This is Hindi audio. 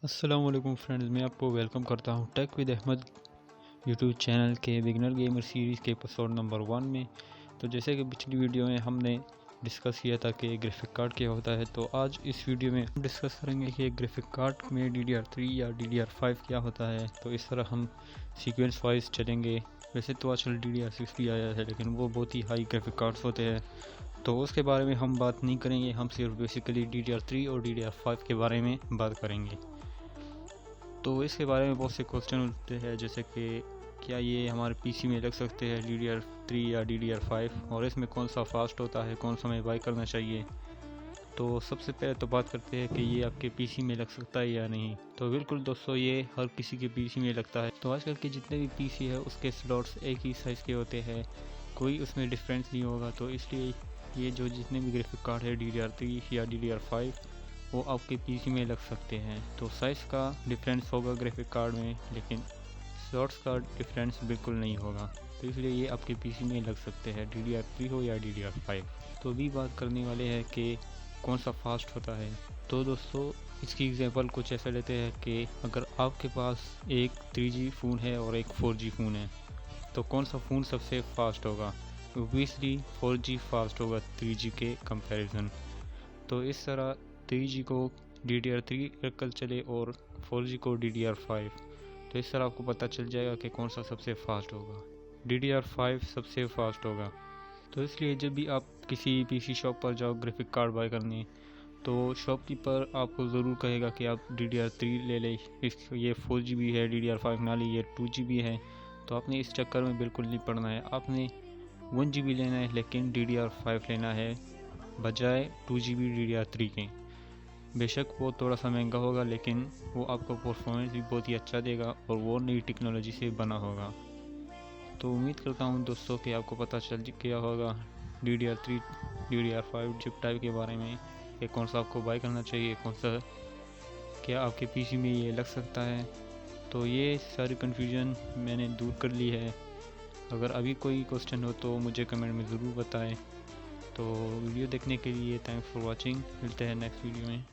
अस्सलाम वालेकुम फ्रेंड्स, मैं आपको वेलकम करता हूं tech with Ahmad YouTube channel के बिगनर गेमर सीरीज़ के एपिसोड नंबर 1 में। तो जैसे कि पिछली वीडियो में हमने डिस्कस किया था कि ग्राफिक कार्ड क्या होता है, तो आज इस वीडियो में हम डिस्कस करेंगे कि ग्राफिक कार्ड में DDR3 या DDR5 क्या होता है। तो इस तरह हम सीक्वेंस वाइज चलेंगे। वैसे तो आजकल DDR6 भी आया है, लेकिन वो बहुत ही हाई ग्राफिक कार्ड्स होते हैं, तो उसके बारे में हम बात नहीं करेंगे। हम सिर्फ बेसिकली DDR3 और DDR5 के बारे में बात करेंगे। तो इसके बारे में बहुत से क्वेश्चन उठते हैं, जैसे कि क्या ये हमारे पीसी में लग सकते हैं DDR3 या DDR5, और इसमें कौन सा फास्ट होता है, कौन सा हमें बाय करना चाहिए। तो सबसे पहले तो बात करते हैं कि ये आपके पीसी में लग सकता है या नहीं। तो बिल्कुल दोस्तों, ये हर किसी के पीसी में लगता है। तो आजकल के जितने भी पीसी है उसके स्लॉट्स एक ही साइज़ के होते हैं, कोई उसमें डिफरेंस नहीं होगा। तो इसलिए ये जो जितने भी ग्राफिक कार्ड है DDR3 या DDR5 वो आपके पीसी में लग सकते हैं। तो साइज़ का डिफरेंस होगा ग्राफिक कार्ड में, लेकिन स्लॉट्स का डिफरेंस बिल्कुल नहीं होगा। तो इसलिए ये आपके पीसी में लग सकते हैं, DDR3 हो या DDR5। तो अभी बात करने वाले हैं कि कौन सा फास्ट होता है। तो दोस्तों, इसकी एग्जांपल कुछ ऐसा लेते हैं कि अगर आपके पास एक 3G फ़ोन है और एक 4G फ़ोन है, तो कौन सा फ़ोन सबसे फास्ट होगा। ओबियसली 4G फास्ट होगा 3G के कंपैरिजन। तो इस तरह 3G को DDR3 कल चले और 4G को DDR5। तो इस तरह आपको पता चल जाएगा कि कौन सा सबसे फास्ट होगा। DDR5 सबसे फास्ट होगा। तो इसलिए जब भी आप किसी पीसी शॉप पर जाओ ग्राफिक कार्ड बाय करने, तो शॉपकीपर आपको ज़रूर कहेगा कि आप DDR3 ले लें, ये 4G भी है, DDR5 ना लीजिए, 2GB है। तो आपने इस चक्कर में बिल्कुल नहीं पड़ना है। आपने 1GB लेना है, लेकिन DDR5 लेना है बजाय 2GB DDR3 के। बेशक वो थोड़ा सा महंगा होगा, लेकिन वो आपको परफॉर्मेंस भी बहुत ही अच्छा देगा और वो नई टेक्नोलॉजी से बना होगा। तो उम्मीद करता हूँ दोस्तों कि आपको पता चल गया होगा DDR3 DDR5 चिप टाइप के बारे में, कि कौन सा आपको बाय करना चाहिए, कौन सा क्या आपके पीसी में ये लग सकता है। तो ये सारी कन्फ्यूजन मैंने दूर कर ली है। अगर अभी कोई क्वेश्चन हो तो मुझे कमेंट में ज़रूर बताएं। तो वीडियो देखने के लिए थैंक्स फॉर वॉचिंग। मिलते हैं नेक्स्ट वीडियो में।